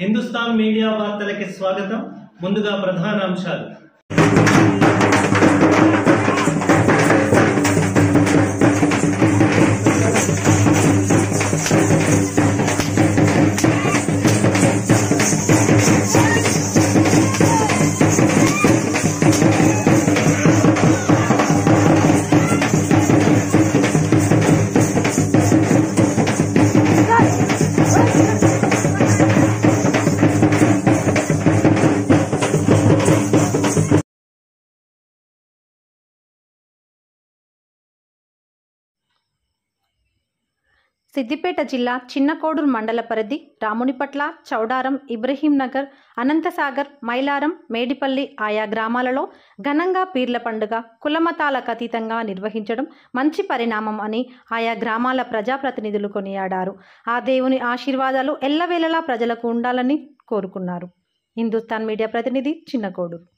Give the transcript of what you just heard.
Hindustan media వార్తలకి స్వాగతం. ముందుగా ప్రధాన అంశాలు. సిద్దిపేట జిల్లా చిన్నకోడూరు మండల పరిధి రామునిపట్ల, చౌడారం, ఇబ్రహీంనగర్, అనంతసాగర్, మైలారం, మేడిపల్లి ఆయా గ్రామాలలో ఘనంగా పీర్ల పండుగ కులమతాలకు అతీతంగా నిర్వహించడం మంచి పరిణామం అని ఆయా గ్రామాల ప్రజాప్రతినిధులు కొనియాడారు. ఆ దేవుని ఆశీర్వాదాలు ఎల్లవేళలా ప్రజలకు ఉండాలని కోరుకున్నారు. హిందుస్థాన్ మీడియా ప్రతినిధి చిన్నకోడూరు.